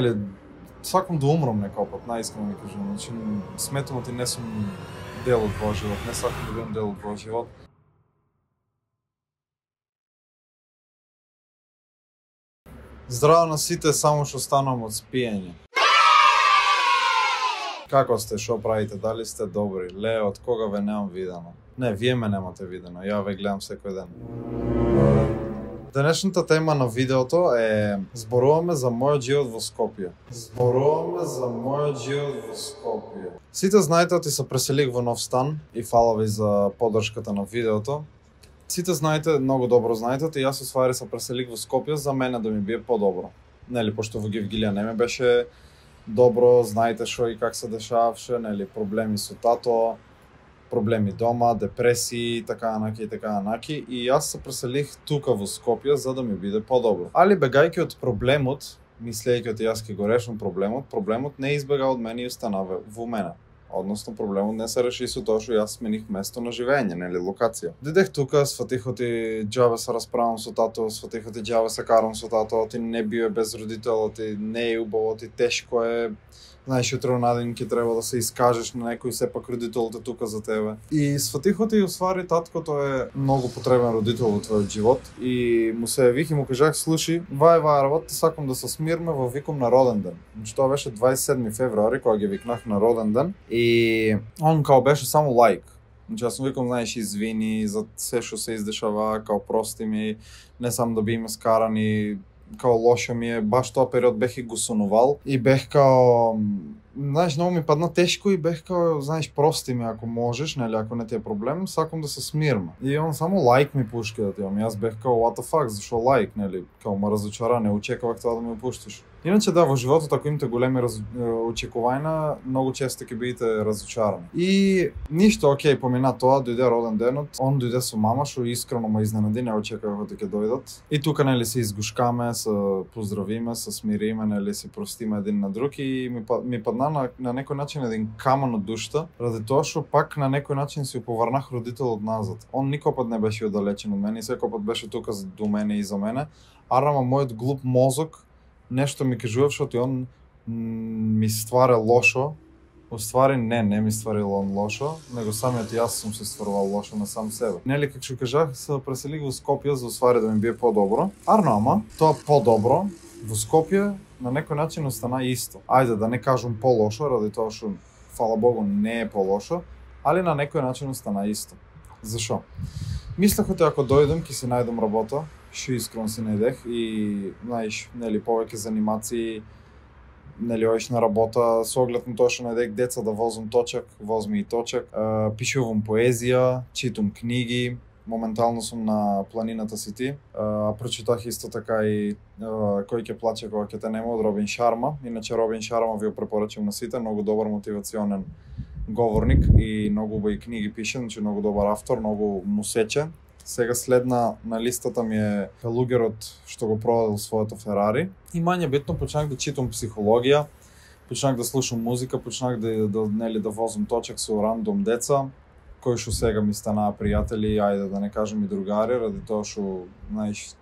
Или сакам да умрам некој пат, најискрено ми кажам. Значи, сметам оти не сум дел од твојот живот, не сакам да бидам дел од твојот живот. Здраво на сите, само што станувам од спиење. Како сте, шо правите, дали сте добри? Ле, од кога ве немам видено? Не, вие ме немате видено, ја ве гледам секој ден. Денешната тема на видеото е зборуваме за мојот живот во Скопје. Зборуваме за мојот живот во Скопје. Сите знаете оти се преселих во нов стан и фала ви за поддршката на видеото. Сите знаете, многу добро знаете, оти јас усвари се преселих во Скопје за мене да ми бие подобро. Нели, пошто во Гевгилија не ме беше добро, знаете шо и как се дешаваше, нели, проблеми со тато, проблеми дома, депресии, така наки и така наки, и јас се преселих тука во Скопје за да ми биде подобро. Али бегајќи од проблемот, мислејќи оти јас ќе го решам проблемот не избега од мене и остана во мене. Односно, проблемот не се реши со тоа што јас смених место на живење, нели, локација. Дидех тука, сфатих оти џабе се расправам со тато, сфатих оти џабе се карам со тато, оти не бие без родител, оти не е убаво, оти тешко е. Знаеш, утре на ден ќе треба да се искажеш на некој, сепак родителот е тука за тебе. И сфатих оти усвари таткото е многу потребен родител во твојот живот и му се явих и му кажах, слушай, вај работа, сакам да се смирме во виком на роден ден. Значи тоа беше 27 февруари кога ги викнах на роден ден и он као беше само лайк. Значи јас му викам, знаеш, извини за се што се издешава, као прости ми, не сам да биме скарани, као лошо ми е, баш тоа период бех и го сонувал и бех као, знаеш, многу ми падна тешко и бех као, знаеш, прости ми ако можеш, нели, ако не ти е проблем, сакам да се смирма. И он само лайк ми пушка да ти имам, јас бех као, what the fuck, зашо лайк, нели, као ма разочара, не очекувах тоа да ми пуштиш. Иначе да, во животот ако имате големи очекувања, многу често ќе бидете разочарани. И ништо, окей, помина тоа, дојде роден денот, он дојде со мама, што искрено ме изненади, не очекував дека ќе дојдат. И тука, нели, се изгушкаме, се поздравиме, се смириме, нели, се простиме един на друг и ми падна на некој начин еден каман од душта, ради тоа што пак на некој начин си уповрнах родителот назад. Он никој пат не беше оддалечен од мене и секој пат беше тука до мене и за мене. Арама мојот глуп мозок нешто ми кажував, што он ми стваре лошо. Уствари не ми стварил он лошо, него самиот јас сум се стварувал лошо на сам себе. Нели, како што кажах, се преселих во Скопје за уствари да ми бие подобро. Ама тоа подобро во Скопје на некој начин остана исто. Ајде да не кажам полошо, ради тоа што фала Богу не е полошо, али на некој начин остана исто. Зашо? Мислех оти ако дојдам ќе си најдам работа, што искрено си најдех и знаеш, нели, повеќе занимации, нели, одиш на работа со оглед на тоа што најдех деца да возам точак, возми и точак, пишувам поезија, читам книги, моментално сум на планината си ти, прочитах исто така и Кој ќе плаче кога ќе те нема од Робин Шарма. Иначе Робин Шарма ви го препорачувам на сите, многу добар мотивационен говорник и многу убави книги пише, значи многу добар автор, многу му сече. Сега следна на листата ми е пелугерот што го продал своето Ферари. И мање битно почнах да читам психологија, почнах да слушам музика, почнах да возам точак со рандом деца, кои што сега ми станаа пријатели, ајде да не кажем и другари, ради тоа што, знаеш,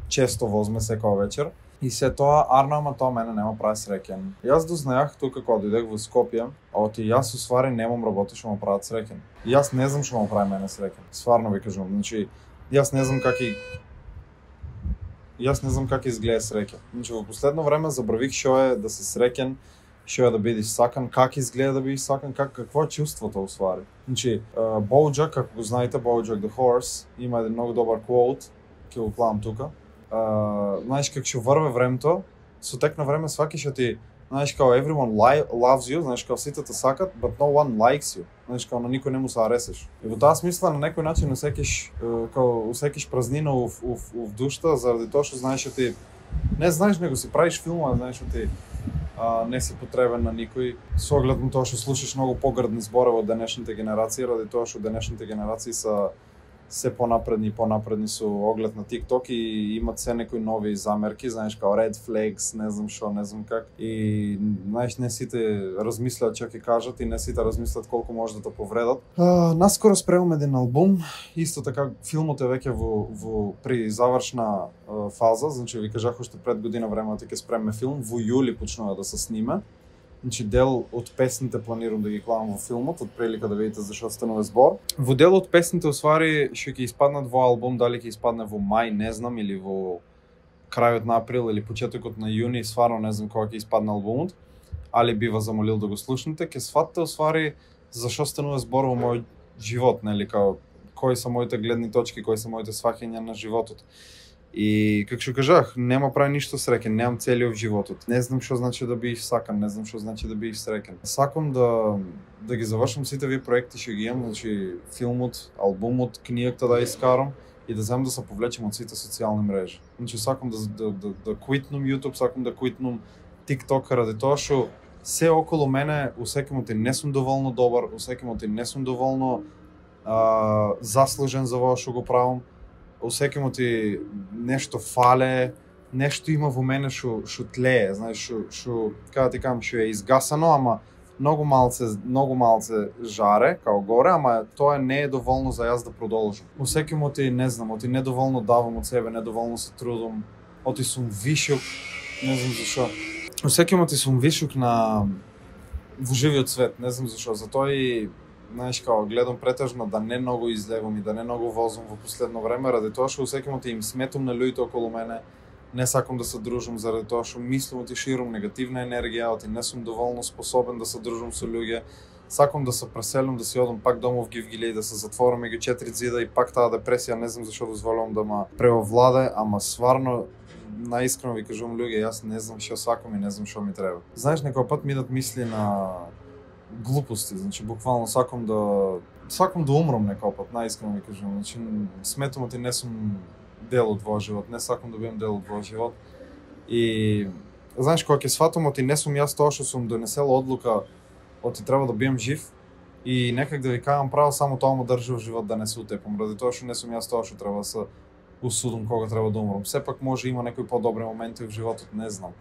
често возме секоја вечер. И се тоа, ама тоа мене нема прави среќен. Јас дознајах тука кога дојдех во Скопје, оти јас усвари немам работа што ме прават среќен. Јас не знам што ме прави мене среќен. Стварно ви кажувам, значи јас не знам как изгледа среќа. Значи во последно време забравих што е да си среќен, што е да бидеш сакан, как изгледа да бидеш сакан, какво е чувството усвари. Значи Bojack, ако го знаете, Bojack the Horse, има еден многу добар quote, ќе го клавам тука. Знаеш как што врве времето, со тек на време сваќаш што ти, знаеш као everyone loves you, знаеш као сите те сакат, but no one likes you. Знаеш као на никој не му се аресеш. И во таа смисла на некој начин усекиш празнина у душта заради тоа што знаеш што ти не знаеш него си правиш филма, знаеш што ти не си потребен на никој. Со оглед на тоа што слушаш многу погрдни зборови од денешните генерации, ради тоа што денешните генерации се се понапредни и понапредни со оглед на TikTok и имат се некои нови замерки, знаеш, као Red Flags, не знам шо, не знам как. И знаеш, не сите размислят што ќе кажат и не сите размислят колку може да те повредат. Наскоро спремам еден албум, исто така филмот е веќе во при завршна фаза, значи ви кажах уште пред година време ќе спремме филм, во јули почнува да се снима. Значи дел од песните планирам да ги клавам во филмот, од прилика да видите зашто станува збор. Во дел од песните усвари што ќе испаднат во албум, дали ќе испадне во мај, не знам, или во крајот на април или почетокот на јуни, стварно не знам кога ќе испадне албумот, али би вас замолил да го слушнете, ќе сватите усвари зашто станува збор во мојот живот, нели, као кои се моите гледни точки, кои се моите сваќања на животот. И како што кажах, нема прави ништо среќен, немам цели во животот. Не знам што значи да бидеш сакан, не знам што значи да бидеш среќен. Сакам да ги завршам сите овие проекти што ги имам, значи филмот, албумот, книгата да искарам и да земам да се повлечем од сите социјални мрежи. Значи сакам да квитнам YouTube, сакам да квитнам TikTok ради тоа што се околу мене усекимот и не сум доволно добар, усекимот и не сум доволно заслужен за ова што го правам. Усекимот и нешто фале, нешто има во мене што тлее, знаеш, што како ти кажам, што е изгасано, ама многу малце жаре као горе, ама тоа не е доволно за јас да продолжам. Усекимот и не знам, оти недоволно давам од себе, недоволно се трудам, оти сум вишок, не знам зашо. Усекимот и сум вишок во живиот свет, не знам зашо, затоа и знаеш, као гледам претежно да не многу излевам и да не многу возам во последно време, ради тоа што усекимот им сметам на луѓето околу мене, не сакам да се дружам заради тоа што мислам оти ширам негативна енергија, оти не сум доволно способен да се дружам со луѓе. Сакам да се преселам, да си одам пак дома в Гивгиле и да се затворам меѓу четири зида и пак таа депресија, не знам зашо дозволувам да ма преовладе, ама стварно наискрено ви кажувам луѓе, јас не знам што сакам и не знам што ми треба. Знаеш, некој пат ми идат мисли на глупости, значи буквално сакам да умрам некој пат, наискрено ви кажувам. Значи сметам оти не сум дел од твојот живот, не сакам да бидам дел од твојот живот. И знаеш, кога ќе сватам оти не сум јас тоа што сум донесел одлука, оти треба да бидам жив и некак да ви кажам право, само тоа ме држи во живот да не се утепам, ради тоа што не сум јас тоа што треба да се усудам кога треба да умрам. Сепак може има некои подобри моменти во животот, не знам.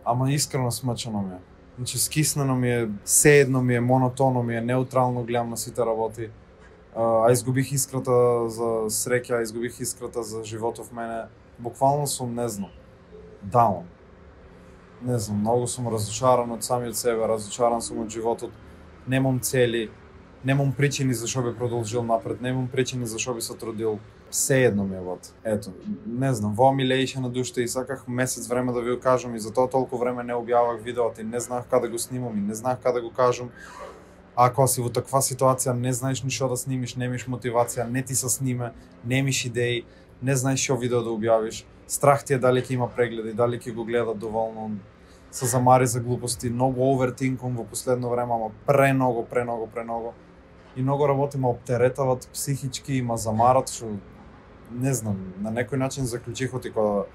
Ама искрено смачено ми е. Значи скиснено ми е, седно ми е, монотонно ми е, неутрално гледам на сите работи. Изгубих искрата за среќа, изгубих искрата за животот в мене. Буквално сум, не знам, даун. Не знам, многу сум разочаран од самиот себе, разочаран сум од животот. Немам цели, немам причини зашо би продолжил напред, немам причини зашо би се трудил. Се едно ми е вот. Ето, не знам, во ми лееше на душата и саках месец време да ви го кажам и затоа толку време не објавах видеото и не знаев каде го снимам и не знаев каде го кажам. Ако си во таква ситуација не знаеш ништо да снимиш, немиш мотивација, не ти се сниме, немиш идеи, не знаеш што видео да објавиш, страх ти е дали ќе има прегледи, дали ќе го гледат доволно, се замари за глупости, многу овертинком во последно време, ама преногу. И многу работи ме оптеретават психички и ме замарат, што не знам, на некој начин заклучих оти кога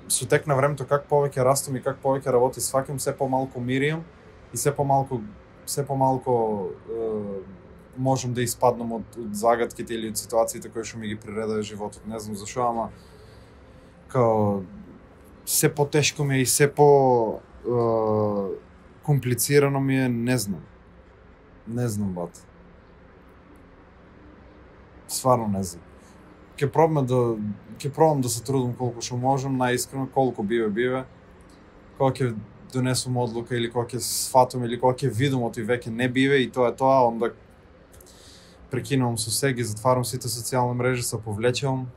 со тек на времето как повеќе растам и как повеќе работи сваќам, се помалку миријам и се помалку можам да испаднам од загадките или од ситуациите кои што ми ги приредува животот. Не знам зашо, ама као се потешко ми е и се по комплицирано ми е, не знам. Не знам, бат. Стварно не знам. Ќе пробам да се трудам колку што можам, наискрено, колку биве. Кога ќе донесам одлука или кога ќе сфатам или кога ќе видам оти веќе не биве и тоа е тоа, онда прекинувам со се, ги затварам сите социјални мрежи, се повлечувам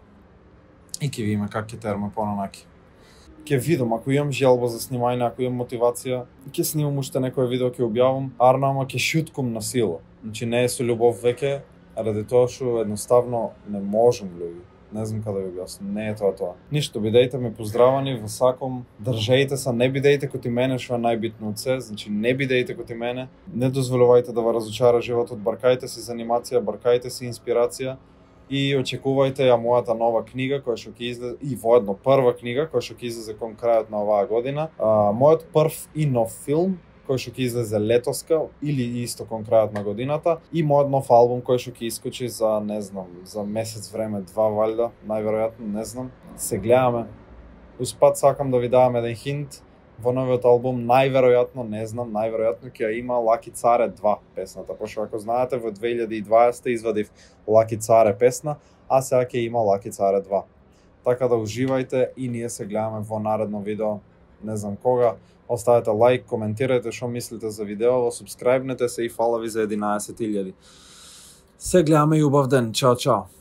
и ќе видиме как ќе тераме понанаки. Ќе видам, ако имам желба за снимање, ако имам мотивација, ќе снимам уште некој видео, ќе објавам, ама ќе шуткам на сила. Значи не е со љубов веќе, ради тоа што едноставно не можам, луѓе. Не знам каде ви објаснам, не е тоа. Ништо, бидејте ме поздравани, во саком, држејте се, не бидејте коти мене, што е најбитно од се, значи не бидејте коти мене, не дозволувајте да ва разочара животот, баркајте се за анимација, баркајте се инспирација и очекувајте ја мојата нова книга која што ќе излезе и воедно прва книга која што ќе излезе кон крајот на оваа година. Мојот прв и нов филм кој што ќе излезе летоска или исто кон крајот на годината и мојот нов албум кој што ќе искочи за, не знам, за месец време, 2 валјда, најверојатно, не знам. Се гледаме. Успат сакам да ви давам еден хинт. Во новиот албум најверојатно, не знам, најверојатно ќе има Лаки Царе 2 песната, пошто ако знаете во 2020 извадив Лаки Царе песна, а сега ќе има Лаки Царе 2. Така да уживајте и ние се гледаме во наредно видео, не знам кога. Оставете лайк, коментирајте што мислите за видеото, субскрајбнете се и фала ви за 11.000. Се гледаме и убав ден. Чао, чао.